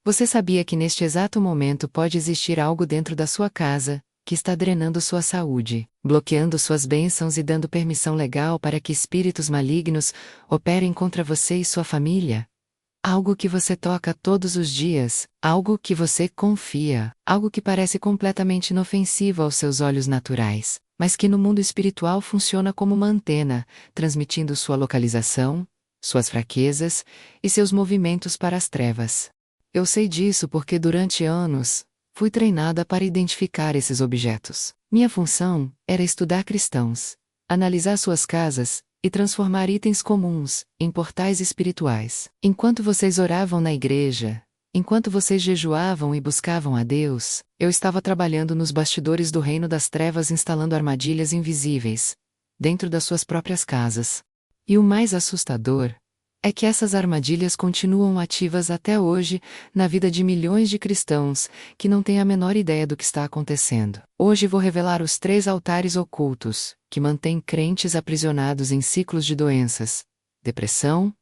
Você sabia que neste exato momento pode existir algo dentro da sua casa, que está drenando sua saúde, bloqueando suas bênçãos e dando permissão legal para que espíritos malignos operem contra você e sua família? Algo que você toca todos os dias, algo que você confia, algo que parece completamente inofensivo aos seus olhos naturais, mas que no mundo espiritual funciona como uma antena, transmitindo sua localização, suas fraquezas e seus movimentos para as trevas. Eu sei disso porque durante anos, fui treinada para identificar esses objetos. Minha função era estudar cristãos, analisar suas casas e transformar itens comuns em portais espirituais. Enquanto vocês oravam na igreja, enquanto vocês jejuavam e buscavam a Deus, eu estava trabalhando nos bastidores do reino das trevas instalando armadilhas invisíveis, dentro das suas próprias casas. E o mais assustador é que essas armadilhas continuam ativas até hoje na vida de milhões de cristãos que não têm a menor ideia do que está acontecendo. Hoje vou revelar os 3 altares ocultos que mantêm crentes aprisionados em ciclos de doenças, depressão,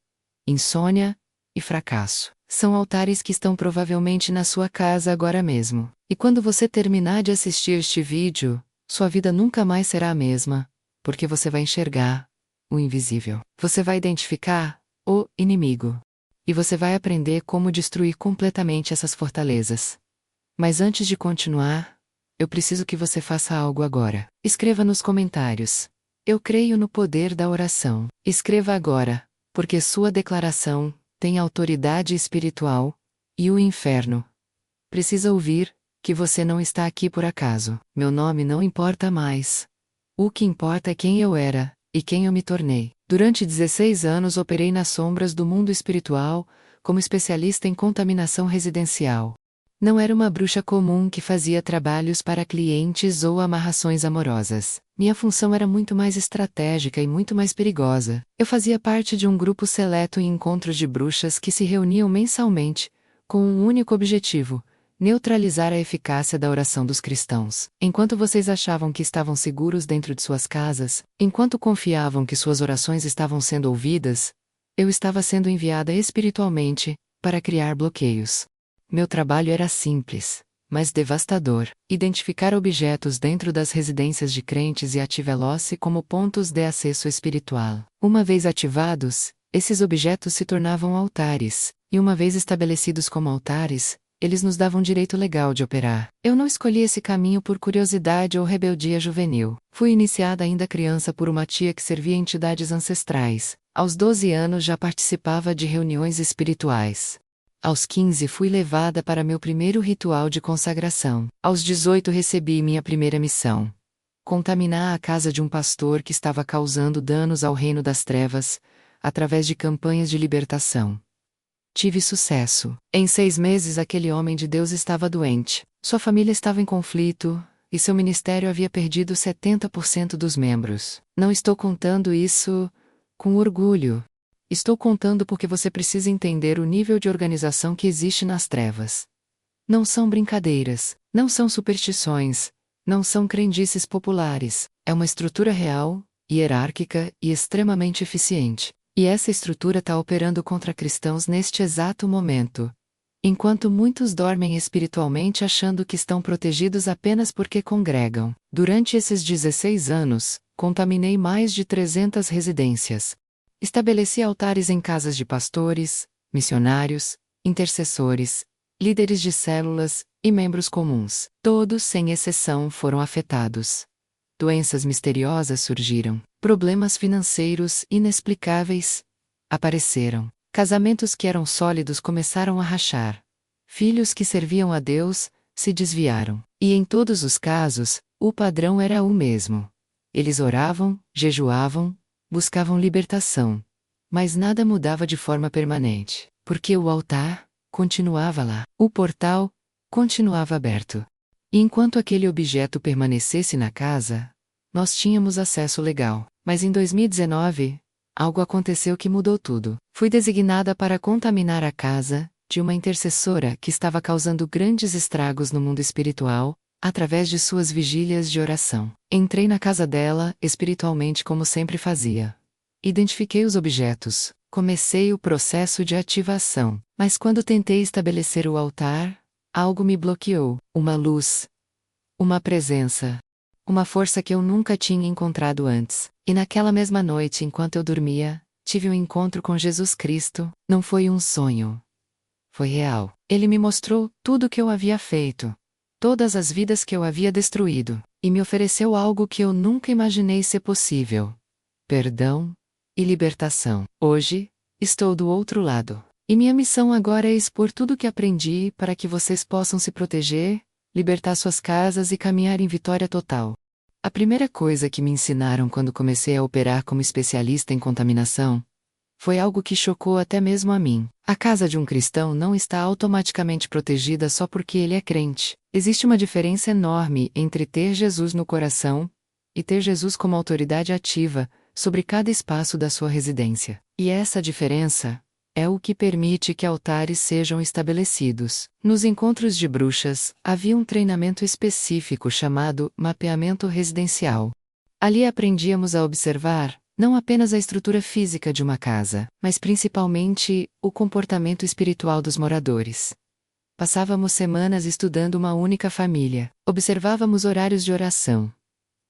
insônia e fracasso. São altares que estão provavelmente na sua casa agora mesmo. E quando você terminar de assistir este vídeo, sua vida nunca mais será a mesma, porque você vai enxergar o invisível. Você vai identificar o inimigo. E você vai aprender como destruir completamente essas fortalezas. Mas antes de continuar, eu preciso que você faça algo agora. Escreva nos comentários: eu creio no poder da oração. Escreva agora, porque sua declaração tem autoridade espiritual, e o inferno precisa ouvir que você não está aqui por acaso. Meu nome não importa mais. O que importa é quem eu era e quem eu me tornei. Durante 16 anos operei nas sombras do mundo espiritual, como especialista em contaminação residencial. Não era uma bruxa comum que fazia trabalhos para clientes ou amarrações amorosas. Minha função era muito mais estratégica e muito mais perigosa. Eu fazia parte de um grupo seleto em encontros de bruxas que se reuniam mensalmente, com um único objetivo: neutralizar a eficácia da oração dos cristãos. Enquanto vocês achavam que estavam seguros dentro de suas casas, enquanto confiavam que suas orações estavam sendo ouvidas, eu estava sendo enviada espiritualmente para criar bloqueios. Meu trabalho era simples, mas devastador: identificar objetos dentro das residências de crentes e ativar-los como pontos de acesso espiritual. Uma vez ativados, esses objetos se tornavam altares, e uma vez estabelecidos como altares, eles nos davam direito legal de operar. Eu não escolhi esse caminho por curiosidade ou rebeldia juvenil. Fui iniciada ainda criança por uma tia que servia entidades ancestrais. Aos 12 anos já participava de reuniões espirituais. Aos 15 fui levada para meu primeiro ritual de consagração. Aos 18 recebi minha primeira missão: contaminar a casa de um pastor que estava causando danos ao reino das trevas, através de campanhas de libertação. Tive sucesso. Em 6 meses aquele homem de Deus estava doente, sua família estava em conflito, e seu ministério havia perdido 70% dos membros. Não estou contando isso com orgulho. Estou contando porque você precisa entender o nível de organização que existe nas trevas. Não são brincadeiras, não são superstições, não são crendices populares. É uma estrutura real, hierárquica e extremamente eficiente. E essa estrutura está operando contra cristãos neste exato momento. Enquanto muitos dormem espiritualmente achando que estão protegidos apenas porque congregam. Durante esses 16 anos, contaminei mais de 300 residências. Estabeleci altares em casas de pastores, missionários, intercessores, líderes de células e membros comuns. Todos, sem exceção, foram afetados. Doenças misteriosas surgiram. Problemas financeiros inexplicáveis apareceram. Casamentos que eram sólidos começaram a rachar. Filhos que serviam a Deus se desviaram. E em todos os casos, o padrão era o mesmo. Eles oravam, jejuavam, buscavam libertação. Mas nada mudava de forma permanente, porque o altar continuava lá. O portal continuava aberto. E enquanto aquele objeto permanecesse na casa, nós tínhamos acesso legal. Mas em 2019, algo aconteceu que mudou tudo. Fui designada para contaminar a casa de uma intercessora que estava causando grandes estragos no mundo espiritual, através de suas vigílias de oração. Entrei na casa dela, espiritualmente como sempre fazia. Identifiquei os objetos, Comecei o processo de ativação, mas quando tentei estabelecer o altar, algo me bloqueou. Uma luz, uma presença, uma força que eu nunca tinha encontrado antes. E naquela mesma noite, enquanto eu dormia, tive um encontro com Jesus Cristo. Não foi um sonho. Foi real. Ele me mostrou tudo o que eu havia feito, todas as vidas que eu havia destruído, e me ofereceu algo que eu nunca imaginei ser possível: perdão e libertação. Hoje, estou do outro lado. E minha missão agora é expor tudo o que aprendi para que vocês possam se proteger, libertar suas casas e caminhar em vitória total. A primeira coisa que me ensinaram quando comecei a operar como especialista em contaminação foi algo que chocou até mesmo a mim. A casa de um cristão não está automaticamente protegida só porque ele é crente. Existe uma diferença enorme entre ter Jesus no coração e ter Jesus como autoridade ativa sobre cada espaço da sua residência. E essa diferença é o que permite que altares sejam estabelecidos. Nos encontros de bruxas, havia um treinamento específico chamado mapeamento residencial. Ali aprendíamos a observar não apenas a estrutura física de uma casa, mas principalmente o comportamento espiritual dos moradores. Passávamos semanas estudando uma única família, observávamos horários de oração,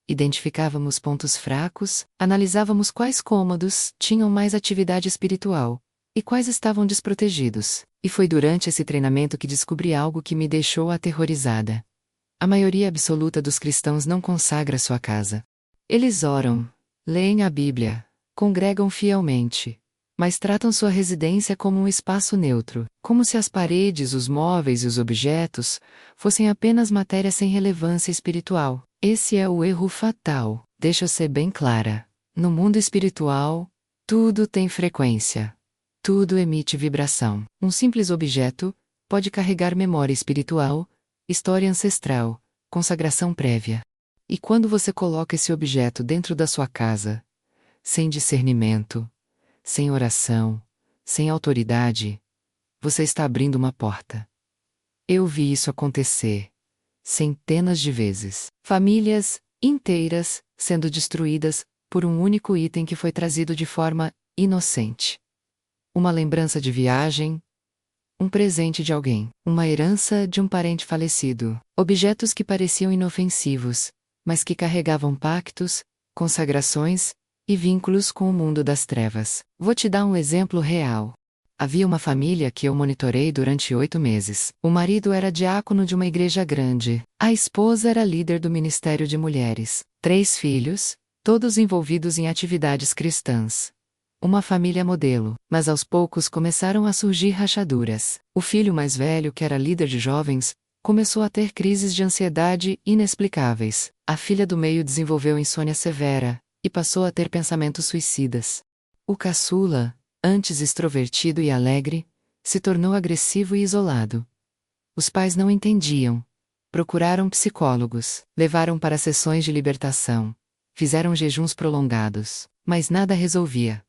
identificávamos pontos fracos, analisávamos quais cômodos tinham mais atividade espiritual e quais estavam desprotegidos. E foi durante esse treinamento que descobri algo que me deixou aterrorizada. A maioria absoluta dos cristãos não consagra sua casa. Eles oram, leem a Bíblia, congregam fielmente, mas tratam sua residência como um espaço neutro, como se as paredes, os móveis e os objetos fossem apenas matéria sem relevância espiritual. Esse é o erro fatal. Deixa eu ser bem clara. No mundo espiritual, tudo tem frequência. Tudo emite vibração. Um simples objeto pode carregar memória espiritual, história ancestral, consagração prévia. E quando você coloca esse objeto dentro da sua casa, sem discernimento, sem oração, sem autoridade, você está abrindo uma porta. Eu vi isso acontecer centenas de vezes. Famílias inteiras sendo destruídas por um único item que foi trazido de forma inocente. Uma lembrança de viagem, um presente de alguém, uma herança de um parente falecido, objetos que pareciam inofensivos, mas que carregavam pactos, consagrações e vínculos com o mundo das trevas. Vou te dar um exemplo real. Havia uma família que eu monitorei durante 8 meses. O marido era diácono de uma igreja grande. A esposa era líder do ministério de mulheres. 3 filhos, todos envolvidos em atividades cristãs. Uma família modelo, mas aos poucos começaram a surgir rachaduras. O filho mais velho, que era líder de jovens, começou a ter crises de ansiedade inexplicáveis. A filha do meio desenvolveu insônia severa e passou a ter pensamentos suicidas. O caçula, antes extrovertido e alegre, se tornou agressivo e isolado. Os pais não entendiam. Procuraram psicólogos, levaram para sessões de libertação, fizeram jejuns prolongados, mas nada resolvia.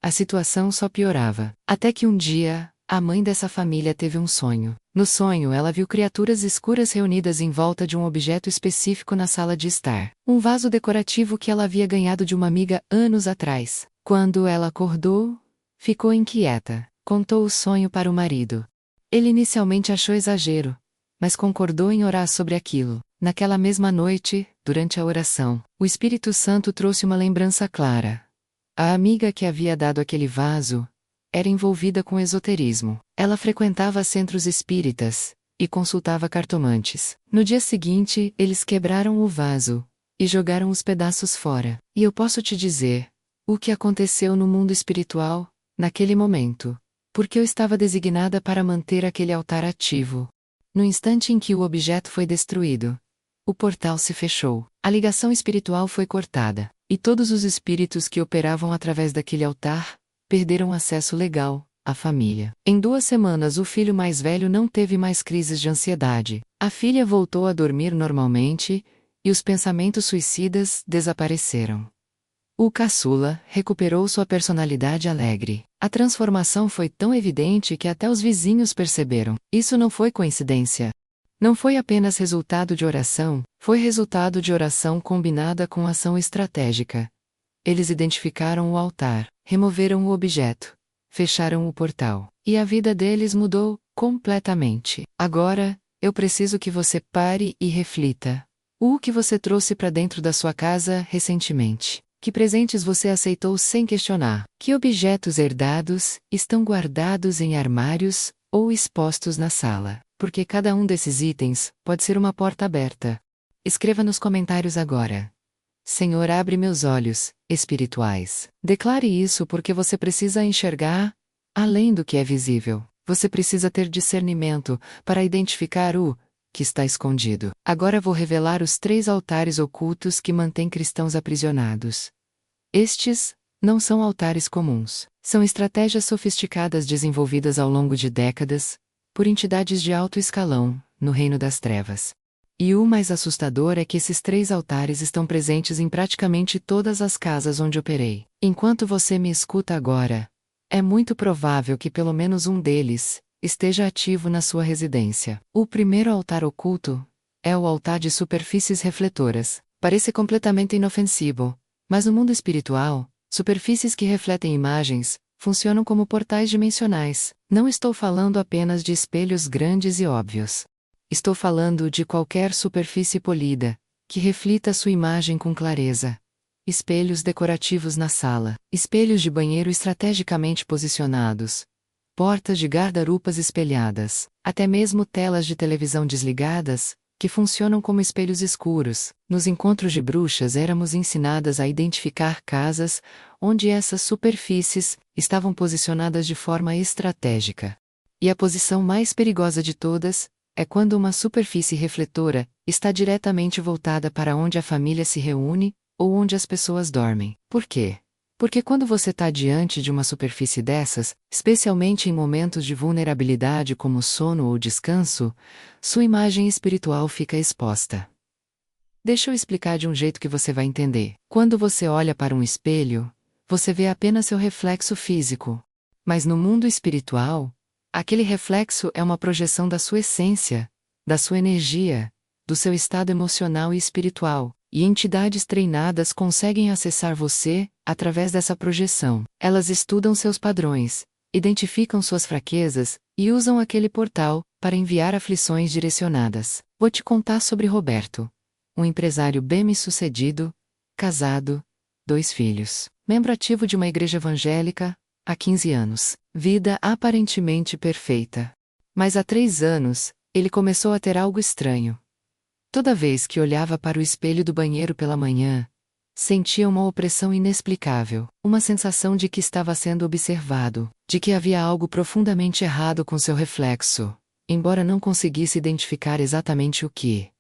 A situação só piorava. Até que um dia, a mãe dessa família teve um sonho. No sonho, ela viu criaturas escuras reunidas em volta de um objeto específico na sala de estar. Um vaso decorativo que ela havia ganhado de uma amiga anos atrás. Quando ela acordou, ficou inquieta. Contou o sonho para o marido. Ele inicialmente achou exagero, mas concordou em orar sobre aquilo. Naquela mesma noite, durante a oração, o Espírito Santo trouxe uma lembrança clara. A amiga que havia dado aquele vaso era envolvida com esoterismo. Ela frequentava centros espíritas e consultava cartomantes. No dia seguinte, eles quebraram o vaso e jogaram os pedaços fora. E eu posso te dizer o que aconteceu no mundo espiritual naquele momento, porque eu estava designada para manter aquele altar ativo. No instante em que o objeto foi destruído, o portal se fechou, a ligação espiritual foi cortada, e todos os espíritos que operavam através daquele altar perderam acesso legal à família. Em 2 semanas, o filho mais velho não teve mais crises de ansiedade. A filha voltou a dormir normalmente e os pensamentos suicidas desapareceram. O caçula recuperou sua personalidade alegre. A transformação foi tão evidente que até os vizinhos perceberam. Isso não foi coincidência. Não foi apenas resultado de oração, foi resultado de oração combinada com ação estratégica. Eles identificaram o altar, removeram o objeto fecharam o portal. E a vida deles mudou completamente. Agora, eu preciso que você pare e reflita. O que você trouxe para dentro da sua casa recentemente? Que presentes você aceitou sem questionar? Que objetos herdados estão guardados em armários ou expostos na sala? Porque cada um desses itens pode ser uma porta aberta. Escreva nos comentários agora. Senhor, abre meus olhos espirituais. Declare isso porque você precisa enxergar além do que é visível. Você precisa ter discernimento para identificar o que está escondido. Agora vou revelar os 3 altares ocultos que mantêm cristãos aprisionados. Estes não são altares comuns. São estratégias sofisticadas desenvolvidas ao longo de décadas por entidades de alto escalão no reino das trevas. E o mais assustador é que esses 3 altares estão presentes em praticamente todas as casas onde operei. Enquanto você me escuta agora, é muito provável que pelo menos um deles esteja ativo na sua residência. O primeiro altar oculto é o altar de superfícies refletoras. Parece completamente inofensivo, mas no mundo espiritual, superfícies que refletem imagens funcionam como portais dimensionais. Não estou falando apenas de espelhos grandes e óbvios. Estou falando de qualquer superfície polida, que reflita sua imagem com clareza. Espelhos decorativos na sala, espelhos de banheiro estrategicamente posicionados, portas de guarda-roupas espelhadas, até mesmo telas de televisão desligadas, que funcionam como espelhos escuros. Nos encontros de bruxas éramos ensinadas a identificar casas onde essas superfícies estavam posicionadas de forma estratégica. E a posição mais perigosa de todas é quando uma superfície refletora está diretamente voltada para onde a família se reúne ou onde as pessoas dormem. Por quê? Porque quando você está diante de uma superfície dessas, especialmente em momentos de vulnerabilidade como sono ou descanso, sua imagem espiritual fica exposta. Deixa eu explicar de um jeito que você vai entender. Quando você olha para um espelho, você vê apenas seu reflexo físico. Mas no mundo espiritual, aquele reflexo é uma projeção da sua essência, da sua energia, do seu estado emocional e espiritual, e entidades treinadas conseguem acessar você através dessa projeção. Elas estudam seus padrões, identificam suas fraquezas e usam aquele portal para enviar aflições direcionadas. Vou te contar sobre Roberto, um empresário bem-sucedido, casado, 2 filhos, membro ativo de uma igreja evangélica, há 15 anos. Vida aparentemente perfeita. Mas há 3 anos, ele começou a ter algo estranho. Toda vez que olhava para o espelho do banheiro pela manhã, sentia uma opressão inexplicável, uma sensação de que estava sendo observado, de que havia algo profundamente errado com seu reflexo, embora não conseguisse identificar exatamente o que.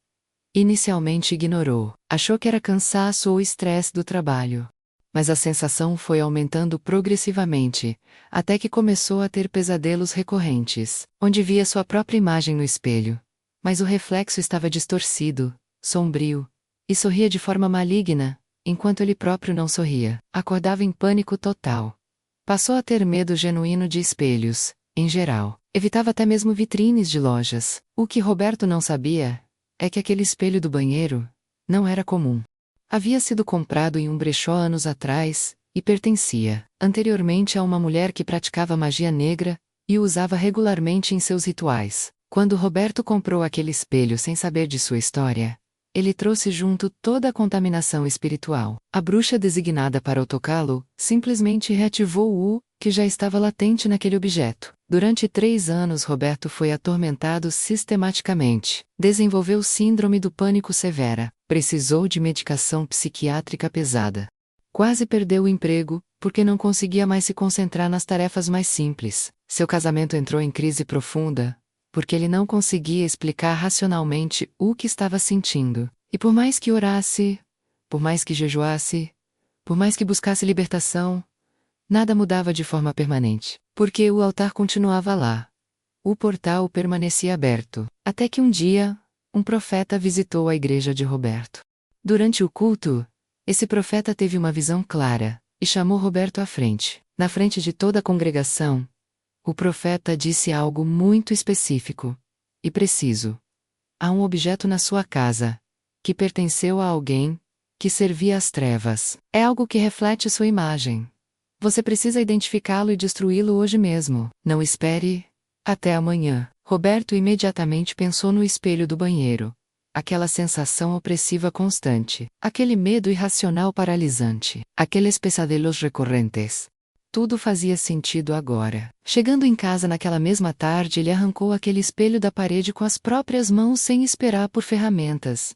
Inicialmente ignorou, achou que era cansaço ou estresse do trabalho. Mas a sensação foi aumentando progressivamente, até que começou a ter pesadelos recorrentes, onde via sua própria imagem no espelho. Mas o reflexo estava distorcido, sombrio, e sorria de forma maligna, enquanto ele próprio não sorria. Acordava em pânico total. Passou a ter medo genuíno de espelhos, em geral. Evitava até mesmo vitrines de lojas. O que Roberto não sabia é que aquele espelho do banheiro não era comum. Havia sido comprado em um brechó anos atrás, e pertencia, anteriormente, a uma mulher que praticava magia negra, e o usava regularmente em seus rituais. Quando Roberto comprou aquele espelho sem saber de sua história, ele trouxe junto toda a contaminação espiritual. A bruxa designada para o tocá-lo, simplesmente reativou o que já estava latente naquele objeto. Durante 3 anos Roberto foi atormentado sistematicamente. Desenvolveu síndrome do pânico severa. Precisou de medicação psiquiátrica pesada. Quase perdeu o emprego, porque não conseguia mais se concentrar nas tarefas mais simples. Seu casamento entrou em crise profunda, porque ele não conseguia explicar racionalmente o que estava sentindo. E por mais que orasse, por mais que jejuasse, por mais que buscasse libertação, nada mudava de forma permanente, porque o altar continuava lá. O portal permanecia aberto, até que um dia, um profeta visitou a igreja de Roberto. Durante o culto, esse profeta teve uma visão clara, e chamou Roberto à frente. Na frente de toda a congregação, o profeta disse algo muito específico e preciso. Há um objeto na sua casa, que pertenceu a alguém, que servia às trevas. É algo que reflete sua imagem. Você precisa identificá-lo e destruí-lo hoje mesmo. Não espere até amanhã. Roberto imediatamente pensou no espelho do banheiro. Aquela sensação opressiva constante. Aquele medo irracional paralisante. Aqueles pesadelos recorrentes. Tudo fazia sentido agora. Chegando em casa naquela mesma tarde, ele arrancou aquele espelho da parede com as próprias mãos sem esperar por ferramentas.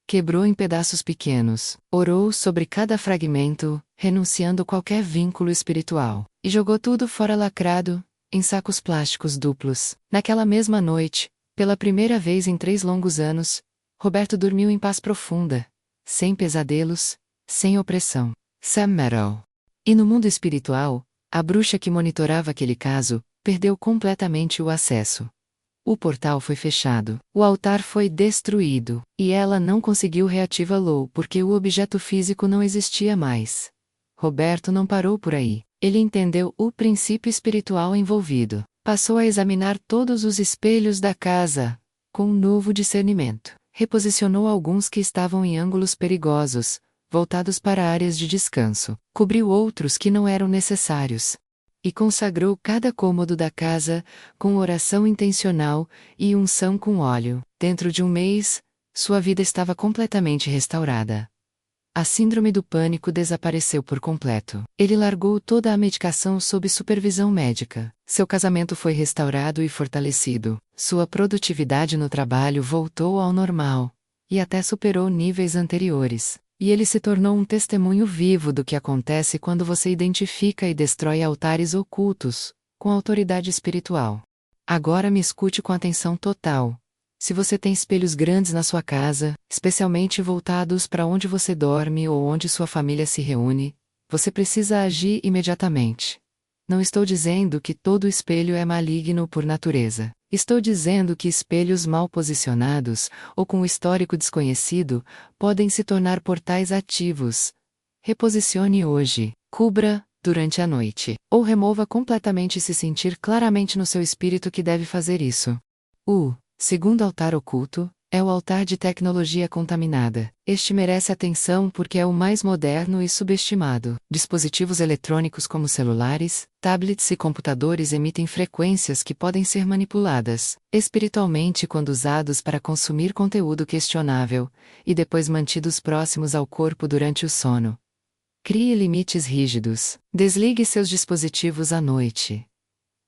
Quebrou em pedaços pequenos, orou sobre cada fragmento, renunciando qualquer vínculo espiritual, e jogou tudo fora lacrado, em sacos plásticos duplos. Naquela mesma noite, pela primeira vez em 3 longos anos, Roberto dormiu em paz profunda, sem pesadelos, sem opressão. Sam Merrill. E no mundo espiritual, a bruxa que monitorava aquele caso, perdeu completamente o acesso. O portal foi fechado, o altar foi destruído, e ela não conseguiu reativá-lo porque o objeto físico não existia mais. Roberto não parou por aí. Ele entendeu o princípio espiritual envolvido. Passou a examinar todos os espelhos da casa, com um novo discernimento. Reposicionou alguns que estavam em ângulos perigosos, voltados para áreas de descanso. Cobriu outros que não eram necessários. E consagrou cada cômodo da casa, com oração intencional e unção com óleo. Dentro de um mês, sua vida estava completamente restaurada. A síndrome do pânico desapareceu por completo. Ele largou toda a medicação sob supervisão médica. Seu casamento foi restaurado e fortalecido. Sua produtividade no trabalho voltou ao normal. E até superou níveis anteriores. E ele se tornou um testemunho vivo do que acontece quando você identifica e destrói altares ocultos, com autoridade espiritual. Agora me escute com atenção total. Se você tem espelhos grandes na sua casa, especialmente voltados para onde você dorme ou onde sua família se reúne, você precisa agir imediatamente. Não estou dizendo que todo espelho é maligno por natureza. Estou dizendo que espelhos mal posicionados, ou com histórico desconhecido, podem se tornar portais ativos. Reposicione hoje, cubra, durante a noite, ou remova completamente se sentir claramente no seu espírito que deve fazer isso. O segundo altar oculto é o altar de tecnologia contaminada. Este merece atenção porque é o mais moderno e subestimado. Dispositivos eletrônicos como celulares, tablets e computadores emitem frequências que podem ser manipuladas espiritualmente quando usados para consumir conteúdo questionável, e depois mantidos próximos ao corpo durante o sono. Crie limites rígidos. Desligue seus dispositivos à noite.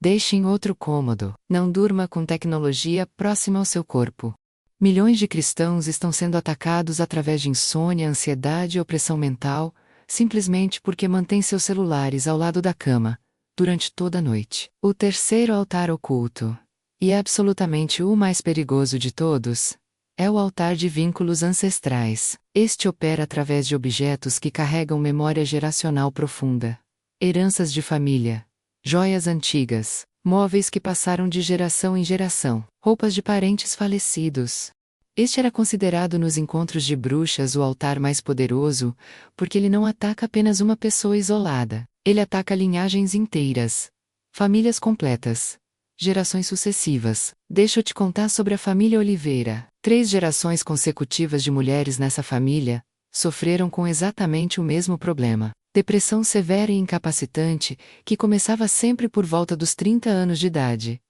Deixe em outro cômodo. Não durma com tecnologia próxima ao seu corpo. Milhões de cristãos estão sendo atacados através de insônia, ansiedade e opressão mental, simplesmente porque mantêm seus celulares ao lado da cama, durante toda a noite. O terceiro altar oculto, e é absolutamente o mais perigoso de todos, é o altar de vínculos ancestrais. Este opera através de objetos que carregam memória geracional profunda. Heranças de família, joias antigas, móveis que passaram de geração em geração, roupas de parentes falecidos. Este era considerado nos encontros de bruxas o altar mais poderoso, porque ele não ataca apenas uma pessoa isolada, ele ataca linhagens inteiras, famílias completas, gerações sucessivas. Deixa eu te contar sobre a família Oliveira. 3 gerações consecutivas de mulheres nessa família sofreram com exatamente o mesmo problema. Depressão severa e incapacitante, que começava sempre por volta dos 30 anos de idade.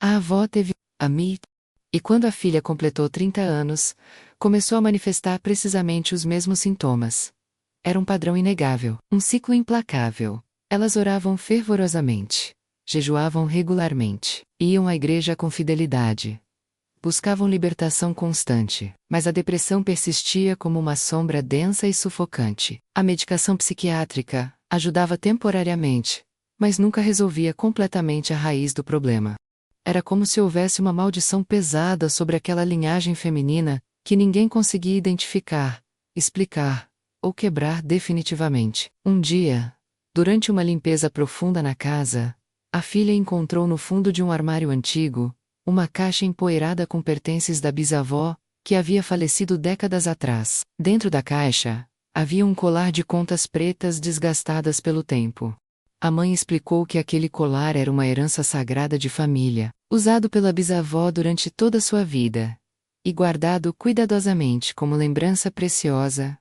A avó teve Amit, e quando a filha completou 30 anos, começou a manifestar precisamente os mesmos sintomas. Era um padrão inegável, um ciclo implacável. Elas oravam fervorosamente, jejuavam regularmente, iam à igreja com fidelidade. Buscavam libertação constante, mas a depressão persistia como uma sombra densa e sufocante. A medicação psiquiátrica ajudava temporariamente, mas nunca resolvia completamente a raiz do problema. Era como se houvesse uma maldição pesada sobre aquela linhagem feminina que ninguém conseguia identificar, explicar ou quebrar definitivamente. Um dia, durante uma limpeza profunda na casa, a filha encontrou no fundo de um armário antigo uma caixa empoeirada com pertences da bisavó, que havia falecido décadas atrás. Dentro da caixa, havia um colar de contas pretas desgastadas pelo tempo. A mãe explicou que aquele colar era uma herança sagrada de família, usado pela bisavó durante toda sua vida, e guardado cuidadosamente como lembrança preciosa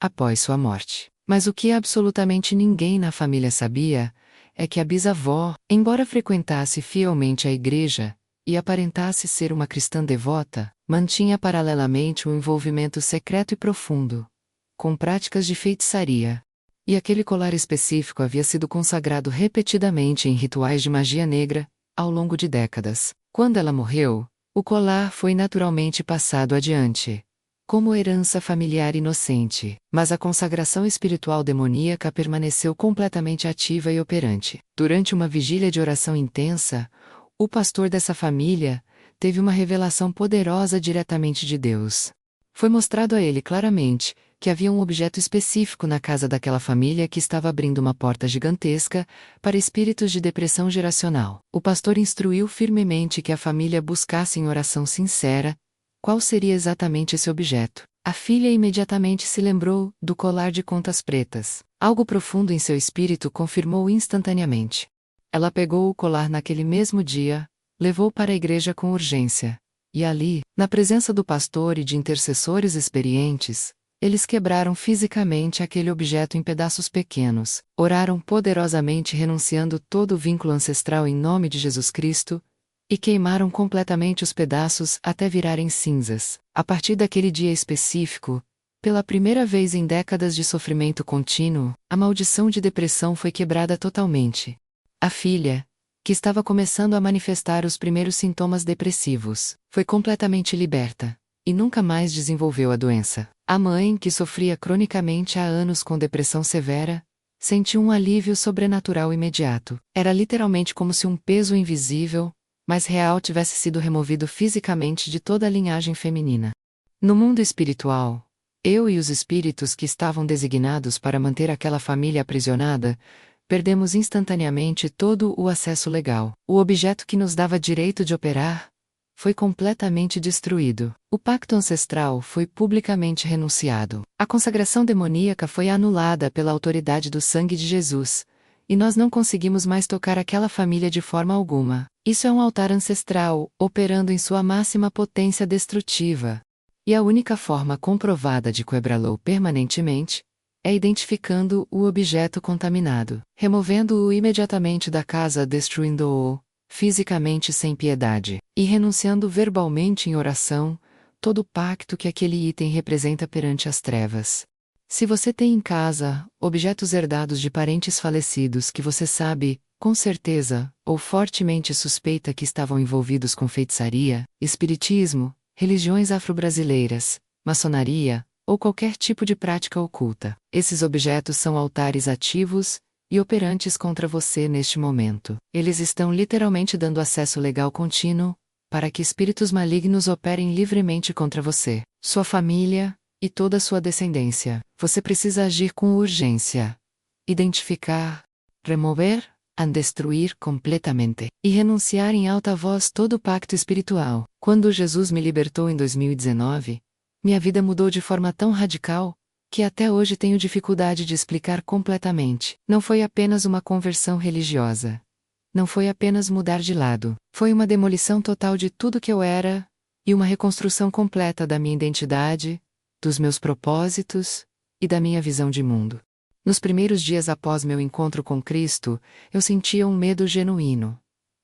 após sua morte. Mas o que absolutamente ninguém na família sabia é que a bisavó, embora frequentasse fielmente a igreja e aparentasse ser uma cristã devota, mantinha paralelamente um envolvimento secreto e profundo com práticas de feitiçaria. E aquele colar específico havia sido consagrado repetidamente em rituais de magia negra ao longo de décadas. Quando ela morreu, o colar foi naturalmente passado adiante, como herança familiar inocente, mas a consagração espiritual demoníaca permaneceu completamente ativa e operante. Durante uma vigília de oração intensa, o pastor dessa família teve uma revelação poderosa diretamente de Deus. Foi mostrado a ele claramente que havia um objeto específico na casa daquela família que estava abrindo uma porta gigantesca para espíritos de depressão geracional. O pastor instruiu firmemente que a família buscasse em oração sincera qual seria exatamente esse objeto. A filha imediatamente se lembrou do colar de contas pretas. Algo profundo em seu espírito confirmou instantaneamente. Ela pegou o colar naquele mesmo dia, levou para a igreja com urgência. E ali, na presença do pastor e de intercessores experientes, eles quebraram fisicamente aquele objeto em pedaços pequenos, oraram poderosamente renunciando todo o vínculo ancestral em nome de Jesus Cristo, e queimaram completamente os pedaços até virarem cinzas. A partir daquele dia específico, pela primeira vez em décadas de sofrimento contínuo, a maldição de depressão foi quebrada totalmente. A filha, que estava começando a manifestar os primeiros sintomas depressivos, foi completamente liberta, e nunca mais desenvolveu a doença. A mãe, que sofria cronicamente há anos com depressão severa, sentiu um alívio sobrenatural imediato. Era literalmente como se um peso invisível, mas real tivesse sido removido fisicamente de toda a linhagem feminina. No mundo espiritual, eu e os espíritos que estavam designados para manter aquela família aprisionada, perdemos instantaneamente todo o acesso legal. O objeto que nos dava direito de operar foi completamente destruído. O pacto ancestral foi publicamente renunciado. A consagração demoníaca foi anulada pela autoridade do sangue de Jesus, e nós não conseguimos mais tocar aquela família de forma alguma. Isso é um altar ancestral, operando em sua máxima potência destrutiva. E a única forma comprovada de quebrá-lo permanentemente é identificando o objeto contaminado, removendo-o imediatamente da casa, destruindo-o fisicamente sem piedade, e renunciando verbalmente em oração todo o pacto que aquele item representa perante as trevas. Se você tem em casa objetos herdados de parentes falecidos que você sabe, com certeza, ou fortemente suspeita que estavam envolvidos com feitiçaria, espiritismo, religiões afro-brasileiras, maçonaria, ou qualquer tipo de prática oculta, esses objetos são altares ativos e operantes contra você neste momento. Eles estão literalmente dando acesso legal contínuo para que espíritos malignos operem livremente contra você, sua família e toda a sua descendência. Você precisa agir com urgência, identificar, remover, destruir completamente e renunciar em alta voz todo o pacto espiritual. Quando Jesus me libertou em 2019, minha vida mudou de forma tão radical que até hoje tenho dificuldade de explicar completamente. Não foi apenas uma conversão religiosa. Não foi apenas mudar de lado. Foi uma demolição total de tudo que eu era e uma reconstrução completa da minha identidade, dos meus propósitos e da minha visão de mundo. Nos primeiros dias após meu encontro com Cristo, eu sentia um medo genuíno.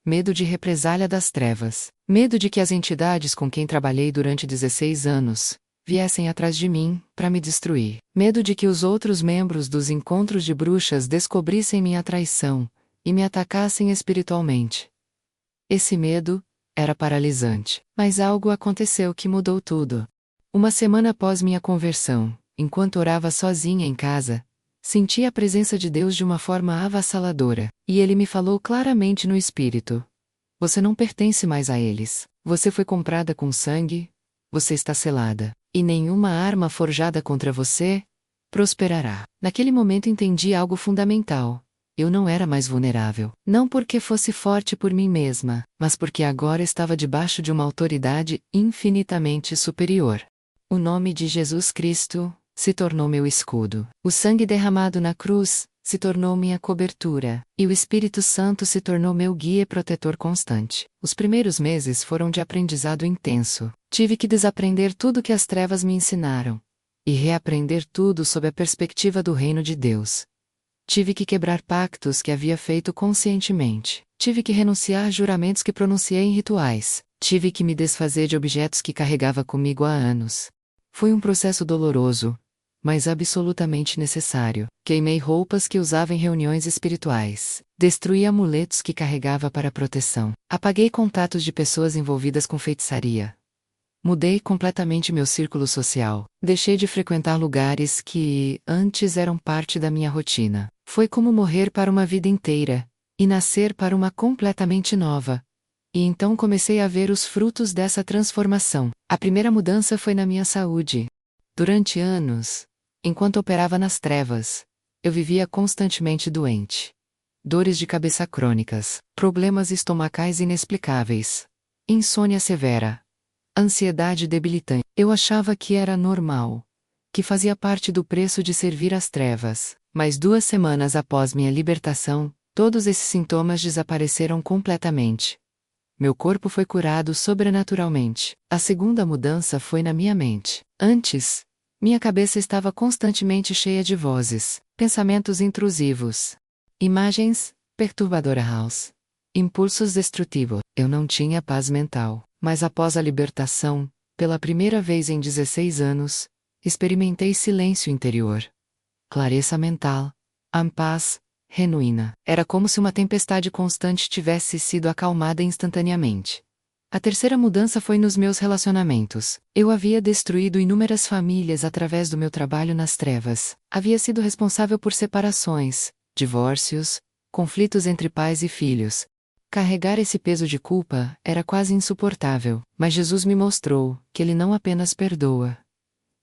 Medo de represália das trevas. Medo de que as entidades com quem trabalhei durante 16 anos viessem atrás de mim, para me destruir. Medo de que os outros membros dos encontros de bruxas descobrissem minha traição e me atacassem espiritualmente. Esse medo era paralisante. Mas algo aconteceu que mudou tudo. Uma semana após minha conversão, enquanto orava sozinha em casa, senti a presença de Deus de uma forma avassaladora, e Ele me falou claramente no espírito: você não pertence mais a eles. Você foi comprada com sangue, você está selada, e nenhuma arma forjada contra você prosperará. Naquele momento entendi algo fundamental. Eu não era mais vulnerável. Não porque fosse forte por mim mesma, mas porque agora estava debaixo de uma autoridade infinitamente superior. O nome de Jesus Cristo se tornou meu escudo. O sangue derramado na cruz se tornou minha cobertura, e o Espírito Santo se tornou meu guia e protetor constante. Os primeiros meses foram de aprendizado intenso. Tive que desaprender tudo que as trevas me ensinaram. e reaprender tudo sob a perspectiva do reino de Deus. Tive que quebrar pactos que havia feito conscientemente. Tive que renunciar a juramentos que pronunciei em rituais. Tive que me desfazer de objetos que carregava comigo há anos. Foi um processo doloroso, mas absolutamente necessário. Queimei roupas que usava em reuniões espirituais. Destruí amuletos que carregava para proteção. Apaguei contatos de pessoas envolvidas com feitiçaria. Mudei completamente meu círculo social. Deixei de frequentar lugares que antes eram parte da minha rotina. Foi como morrer para uma vida inteira e nascer para uma completamente nova. E então comecei a ver os frutos dessa transformação. A primeira mudança foi na minha saúde. Durante anos, enquanto operava nas trevas, eu vivia constantemente doente. Dores de cabeça crônicas, problemas estomacais inexplicáveis, insônia severa, ansiedade debilitante. Eu achava que era normal, que fazia parte do preço de servir às trevas. Mas 2 semanas após minha libertação, todos esses sintomas desapareceram completamente. Meu corpo foi curado sobrenaturalmente. A segunda mudança foi na minha mente. Antes, minha cabeça estava constantemente cheia de vozes, pensamentos intrusivos, imagens perturbadoras, impulsos destrutivos. Eu não tinha paz mental. Mas após a libertação, pela primeira vez em 16 anos, experimentei silêncio interior, clareza mental, paz genuína. Era como se uma tempestade constante tivesse sido acalmada instantaneamente. A terceira mudança foi nos meus relacionamentos. Eu havia destruído inúmeras famílias através do meu trabalho nas trevas. Havia sido responsável por separações, divórcios, conflitos entre pais e filhos. Carregar esse peso de culpa era quase insuportável, mas Jesus me mostrou que Ele não apenas perdoa.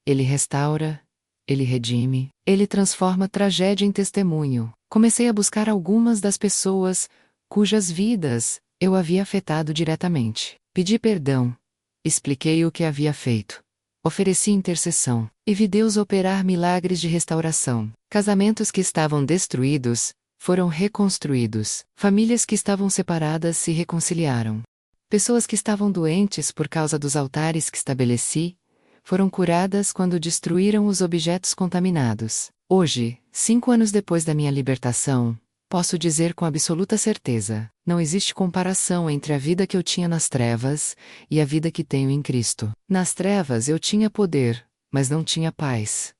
Ele restaura, Ele redime, Ele transforma tragédia em testemunho. Comecei a buscar algumas das pessoas cujas vidas eu havia afetado diretamente. Pedi perdão, expliquei o que havia feito, ofereci intercessão, e vi Deus operar milagres de restauração. Casamentos que estavam destruídos foram reconstruídos. Famílias que estavam separadas se reconciliaram. Pessoas que estavam doentes por causa dos altares que estabeleci, foram curadas quando destruíram os objetos contaminados. Hoje, 5 anos depois da minha libertação, posso dizer com absoluta certeza, não existe comparação entre a vida que eu tinha nas trevas e a vida que tenho em Cristo. Nas trevas eu tinha poder, mas não tinha paz.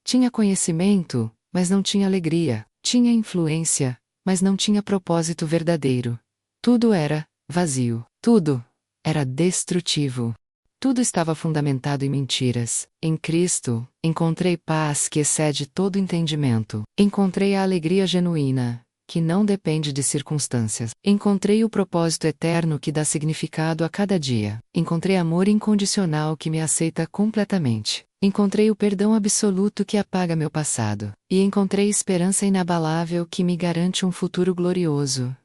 Tinha conhecimento, mas não tinha alegria. Tinha influência, mas não tinha propósito verdadeiro. Tudo era vazio. Tudo era destrutivo. Tudo estava fundamentado em mentiras. Em Cristo, encontrei paz que excede todo entendimento. Encontrei a alegria genuína, que não depende de circunstâncias. Encontrei o propósito eterno que dá significado a cada dia. Encontrei amor incondicional que me aceita completamente. Encontrei o perdão absoluto que apaga meu passado. E encontrei esperança inabalável que me garante um futuro glorioso.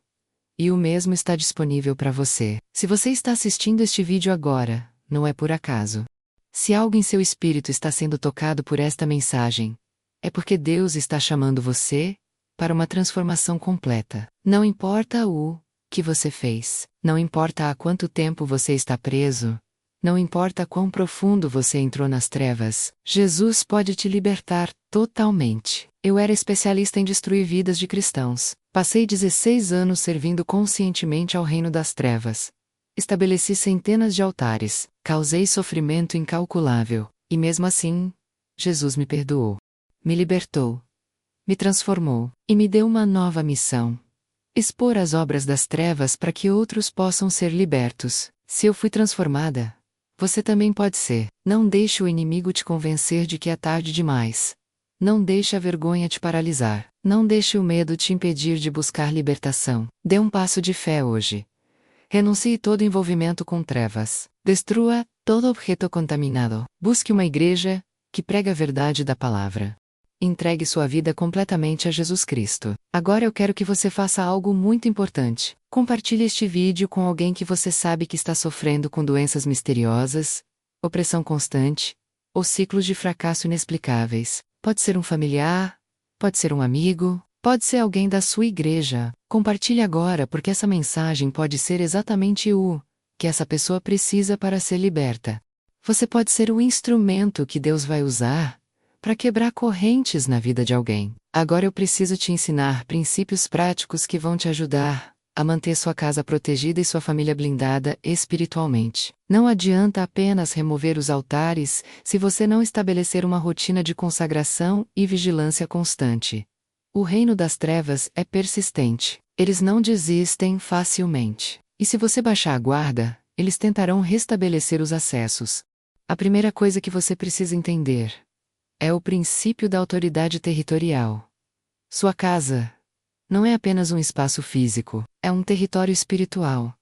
E o mesmo está disponível para você. Se você está assistindo este vídeo agora, não é por acaso. Se algo em seu espírito está sendo tocado por esta mensagem, é porque Deus está chamando você para uma transformação completa. Não importa o que você fez, não importa há quanto tempo você está preso, não importa quão profundo você entrou nas trevas, Jesus pode te libertar totalmente. Eu era especialista em destruir vidas de cristãos. Passei 16 anos servindo conscientemente ao reino das trevas. Estabeleci centenas de altares, causei sofrimento incalculável, e mesmo assim, Jesus me perdoou, me libertou, me transformou, e me deu uma nova missão: expor as obras das trevas para que outros possam ser libertos. Se eu fui transformada, você também pode ser. Não deixe o inimigo te convencer de que é tarde demais. Não deixe a vergonha te paralisar. Não deixe o medo te impedir de buscar libertação. Dê um passo de fé hoje. Renuncie todo envolvimento com trevas. Destrua todo objeto contaminado. Busque uma igreja que prega a verdade da palavra. Entregue sua vida completamente a Jesus Cristo. Agora eu quero que você faça algo muito importante. Compartilhe este vídeo com alguém que você sabe que está sofrendo com doenças misteriosas, opressão constante, ou ciclos de fracasso inexplicáveis. Pode ser um familiar, pode ser um amigo, pode ser alguém da sua igreja. Compartilhe agora porque essa mensagem pode ser exatamente o que essa pessoa precisa para ser liberta. Você pode ser o instrumento que Deus vai usar para quebrar correntes na vida de alguém. Agora eu preciso te ensinar princípios práticos que vão te ajudar a manter sua casa protegida e sua família blindada espiritualmente. Não adianta apenas remover os altares se você não estabelecer uma rotina de consagração e vigilância constante. O reino das trevas é persistente. Eles não desistem facilmente. E se você baixar a guarda, eles tentarão restabelecer os acessos. A primeira coisa que você precisa entender é o princípio da autoridade territorial. Sua casa não é apenas um espaço físico, é um território espiritual.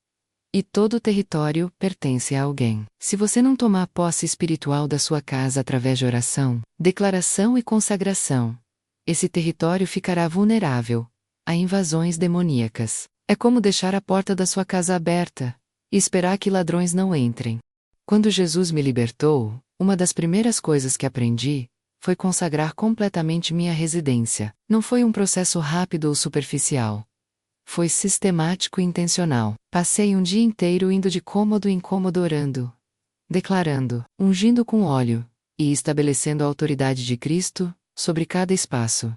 E todo território pertence a alguém. Se você não tomar posse espiritual da sua casa através de oração, declaração e consagração, esse território ficará vulnerável a invasões demoníacas. É como deixar a porta da sua casa aberta e esperar que ladrões não entrem. Quando Jesus me libertou, uma das primeiras coisas que aprendi foi consagrar completamente minha residência. Não foi um processo rápido ou superficial. Foi sistemático e intencional. Passei um dia inteiro indo de cômodo em cômodo orando, declarando, ungindo com óleo e estabelecendo a autoridade de Cristo sobre cada espaço.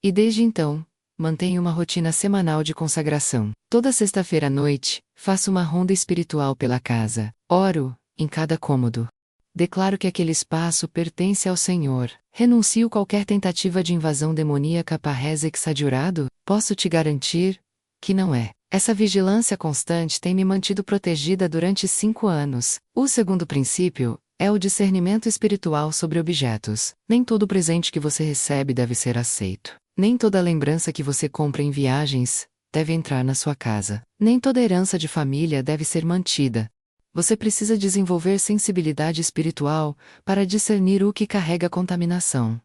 E desde então, mantenho uma rotina semanal de consagração. Toda sexta-feira à noite, faço uma ronda espiritual pela casa. Oro em cada cômodo. Declaro que aquele espaço pertence ao Senhor. Renuncio qualquer tentativa de invasão demoníaca parrés exagerado. Posso te garantir que não é. Essa vigilância constante tem me mantido protegida durante 5 anos. O segundo princípio é o discernimento espiritual sobre objetos. Nem todo presente que você recebe deve ser aceito. Nem toda lembrança que você compra em viagens deve entrar na sua casa. Nem toda herança de família deve ser mantida. Você precisa desenvolver sensibilidade espiritual para discernir o que carrega contaminação.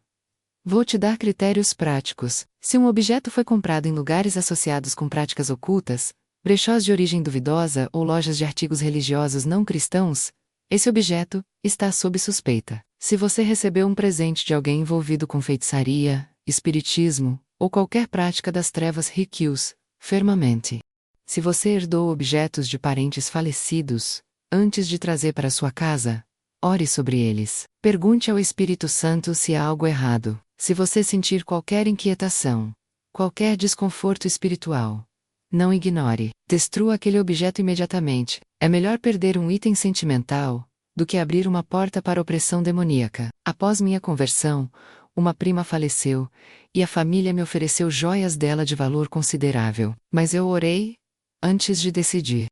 Vou te dar critérios práticos. Se um objeto foi comprado em lugares associados com práticas ocultas, brechós de origem duvidosa ou lojas de artigos religiosos não cristãos, esse objeto está sob suspeita. Se você recebeu um presente de alguém envolvido com feitiçaria, espiritismo ou qualquer prática das trevas, recuse fermamente. Se você herdou objetos de parentes falecidos, antes de trazer para sua casa, ore sobre eles. Pergunte ao Espírito Santo se há algo errado. Se você sentir qualquer inquietação, qualquer desconforto espiritual, não ignore. Destrua aquele objeto imediatamente. É melhor perder um item sentimental do que abrir uma porta para opressão demoníaca. Após minha conversão, uma prima faleceu e a família me ofereceu joias dela de valor considerável. Mas eu orei antes de decidir.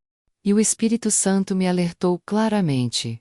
E o Espírito Santo me alertou claramente.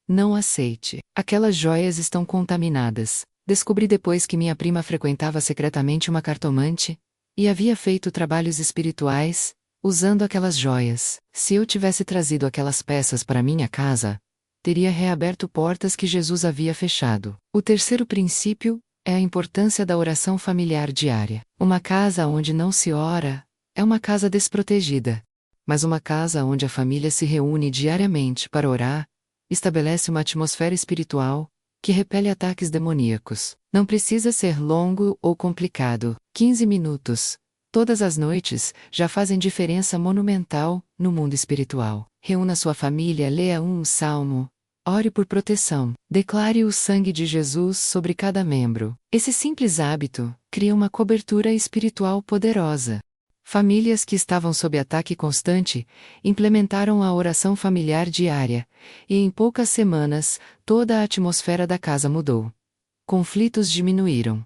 Não aceite. Aquelas joias estão contaminadas. Descobri depois que minha prima frequentava secretamente uma cartomante e havia feito trabalhos espirituais usando aquelas joias. Se eu tivesse trazido aquelas peças para minha casa, teria reaberto portas que Jesus havia fechado. O terceiro princípio é a importância da oração familiar diária. Uma casa onde não se ora é uma casa desprotegida. Mas uma casa onde a família se reúne diariamente para orar estabelece uma atmosfera espiritual que repele ataques demoníacos. Não precisa ser longo ou complicado. 15 minutos, todas as noites, já fazem diferença monumental no mundo espiritual. Reúna sua família, leia um salmo, ore por proteção, declare o sangue de Jesus sobre cada membro. Esse simples hábito cria uma cobertura espiritual poderosa. Famílias que estavam sob ataque constante implementaram a oração familiar diária, e em poucas semanas, toda a atmosfera da casa mudou. Conflitos diminuíram.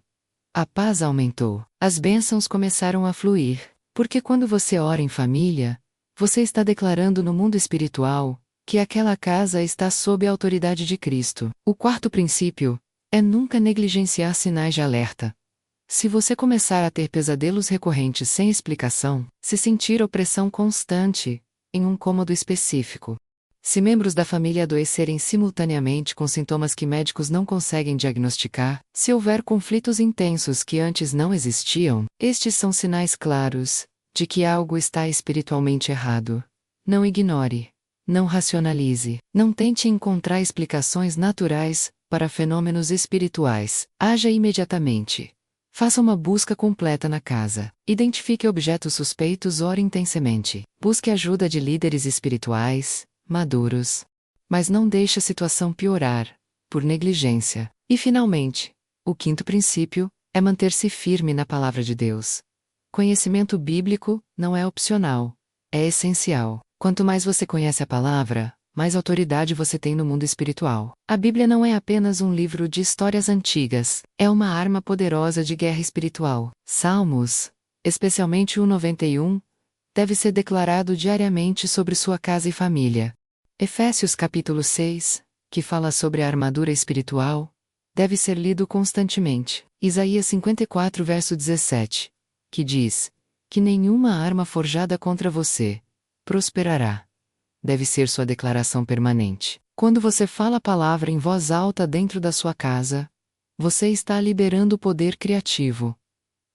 A paz aumentou. As bênçãos começaram a fluir, porque quando você ora em família, você está declarando no mundo espiritual que aquela casa está sob a autoridade de Cristo. O quarto princípio é nunca negligenciar sinais de alerta. Se você começar a ter pesadelos recorrentes sem explicação, se sentir opressão constante em um cômodo específico, se membros da família adoecerem simultaneamente com sintomas que médicos não conseguem diagnosticar, se houver conflitos intensos que antes não existiam, estes são sinais claros de que algo está espiritualmente errado. Não ignore, não racionalize, não tente encontrar explicações naturais para fenômenos espirituais. Haja imediatamente. Faça uma busca completa na casa. Identifique objetos suspeitos, ore intensamente. Busque ajuda de líderes espirituais, maduros. Mas não deixe a situação piorar, por negligência. E finalmente, O quinto princípio é manter-se firme na palavra de Deus. Conhecimento bíblico não é opcional, é essencial. Quanto mais você conhece a palavra, mais autoridade você tem no mundo espiritual. A Bíblia não é apenas um livro de histórias antigas, é uma arma poderosa de guerra espiritual. Salmos, especialmente o 91, deve ser declarado diariamente sobre sua casa e família. Efésios capítulo 6, que fala sobre a armadura espiritual, deve ser lido constantemente. Isaías 54 verso 17, que diz, que nenhuma arma forjada contra você prosperará. Deve ser sua declaração permanente. Quando você fala a palavra em voz alta dentro da sua casa, você está liberando poder criativo.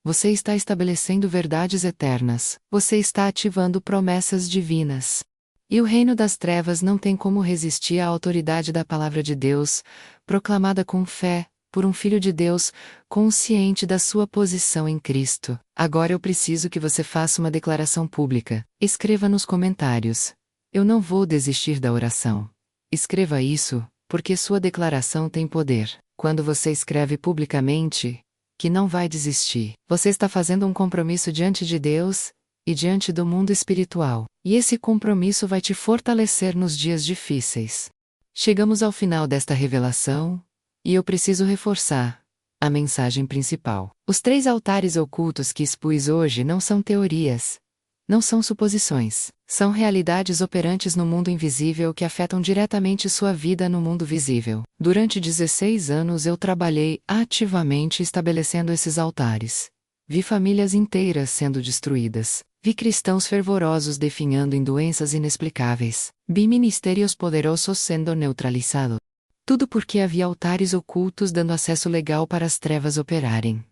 Você está estabelecendo verdades eternas. Você está ativando promessas divinas. E o reino das trevas não tem como resistir à autoridade da palavra de Deus, proclamada com fé, por um filho de Deus, consciente da sua posição em Cristo. Agora eu preciso que você faça uma declaração pública. Escreva nos comentários. Eu não vou desistir da oração. Escreva isso, porque sua declaração tem poder. Quando você escreve publicamente, que não vai desistir, você está fazendo um compromisso diante de Deus e diante do mundo espiritual. E esse compromisso vai te fortalecer nos dias difíceis. Chegamos ao final desta revelação, e eu preciso reforçar a mensagem principal. Os 3 altares ocultos que expus hoje não são teorias, não são suposições, são realidades operantes no mundo invisível que afetam diretamente sua vida no mundo visível. Durante 16 anos eu trabalhei ativamente estabelecendo esses altares. Vi famílias inteiras sendo destruídas. Vi cristãos fervorosos definhando em doenças inexplicáveis. Vi ministérios poderosos sendo neutralizados. Tudo porque havia altares ocultos dando acesso legal para as trevas operarem.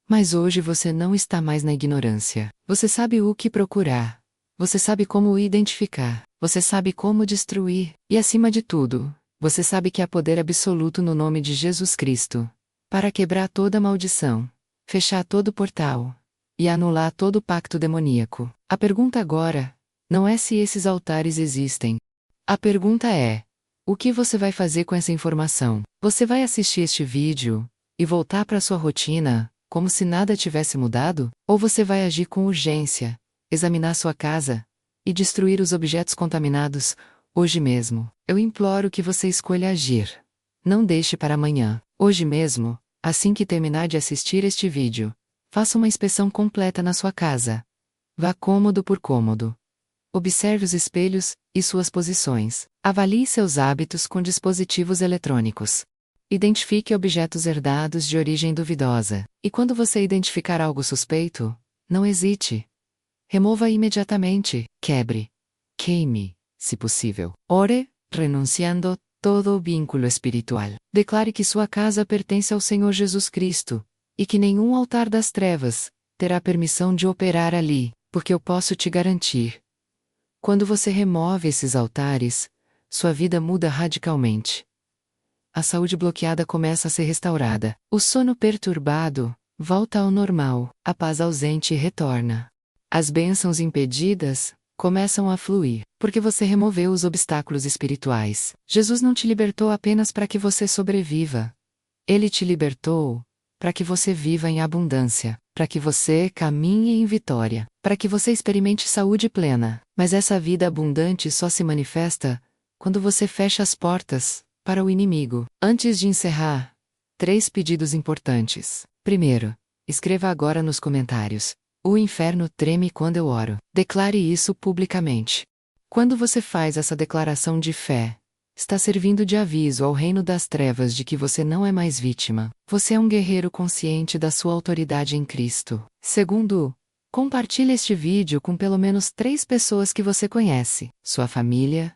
Mas hoje você não está mais na ignorância. Você sabe o que procurar. Você sabe como identificar. Você sabe como destruir. E acima de tudo, você sabe que há poder absoluto no nome de Jesus Cristo para quebrar toda maldição, fechar todo portal e anular todo pacto demoníaco. A pergunta agora não é se esses altares existem. A pergunta é: o que você vai fazer com essa informação? Você vai assistir este vídeo e voltar para sua rotina, como se nada tivesse mudado? Ou você vai agir com urgência, examinar sua casa e destruir os objetos contaminados hoje mesmo? Eu imploro que você escolha agir. Não deixe para amanhã. Hoje mesmo, assim que terminar de assistir este vídeo, faça uma inspeção completa na sua casa. Vá cômodo por cômodo. Observe os espelhos e suas posições. Avalie seus hábitos com dispositivos eletrônicos. Identifique objetos herdados de origem duvidosa. E quando você identificar algo suspeito, não hesite. Remova imediatamente, quebre, queime, se possível. Ore, renunciando todo vínculo espiritual. Declare que sua casa pertence ao Senhor Jesus Cristo, e que nenhum altar das trevas terá permissão de operar ali, porque eu posso te garantir. Quando você remove esses altares, sua vida muda radicalmente. A saúde bloqueada começa a ser restaurada. O sono perturbado volta ao normal. A paz ausente retorna. As bênçãos impedidas começam a fluir, porque você removeu os obstáculos espirituais. Jesus não te libertou apenas para que você sobreviva. Ele te libertou para que você viva em abundância, para que você caminhe em vitória, para que você experimente saúde plena. Mas essa vida abundante só se manifesta quando você fecha as portas para o inimigo. Antes de encerrar, 3 pedidos importantes. Primeiro, escreva agora nos comentários: o inferno treme quando eu oro. Declare isso publicamente. Quando você faz essa declaração de fé, está servindo de aviso ao reino das trevas de que você não é mais vítima. Você é um guerreiro consciente da sua autoridade em Cristo. Segundo, compartilhe este vídeo com pelo menos 3 pessoas que você conhece: sua família,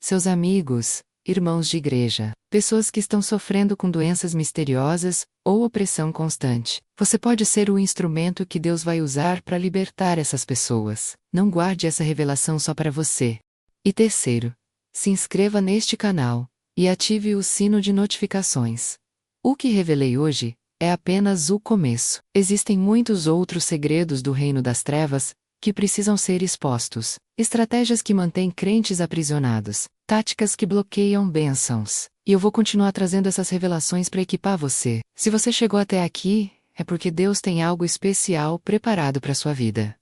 seus amigos, irmãos de igreja, pessoas que estão sofrendo com doenças misteriosas ou opressão constante. Você pode ser o instrumento que Deus vai usar para libertar essas pessoas. Não guarde essa revelação só para você. E terceiro, se inscreva neste canal e ative o sino de notificações. O que revelei hoje é apenas o começo. Existem muitos outros segredos do reino das trevas que precisam ser expostos, estratégias que mantêm crentes aprisionados, táticas que bloqueiam bênçãos. E eu vou continuar trazendo essas revelações para equipar você. Se você chegou até aqui, é porque Deus tem algo especial preparado para sua vida.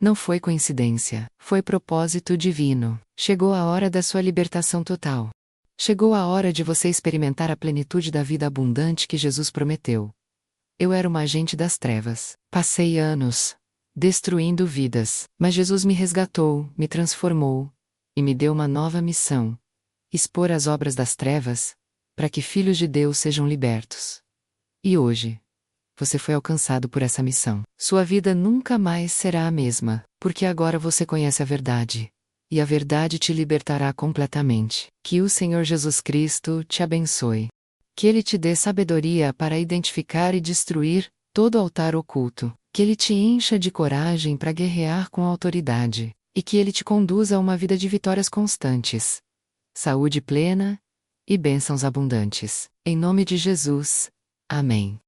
Não foi coincidência, foi propósito divino. Chegou a hora da sua libertação total. Chegou a hora de você experimentar a plenitude da vida abundante que Jesus prometeu. Eu era uma agente das trevas. Passei anos destruindo vidas, mas Jesus me resgatou, me transformou e me deu uma nova missão: expor as obras das trevas, para que filhos de Deus sejam libertos. E hoje, você foi alcançado por essa missão. Sua vida nunca mais será a mesma, porque agora você conhece a verdade. E a verdade te libertará completamente. Que o Senhor Jesus Cristo te abençoe. Que Ele te dê sabedoria para identificar e destruir todo altar oculto. Que Ele te encha de coragem para guerrear com autoridade. E que Ele te conduza a uma vida de vitórias constantes, saúde plena e bênçãos abundantes. Em nome de Jesus. Amém.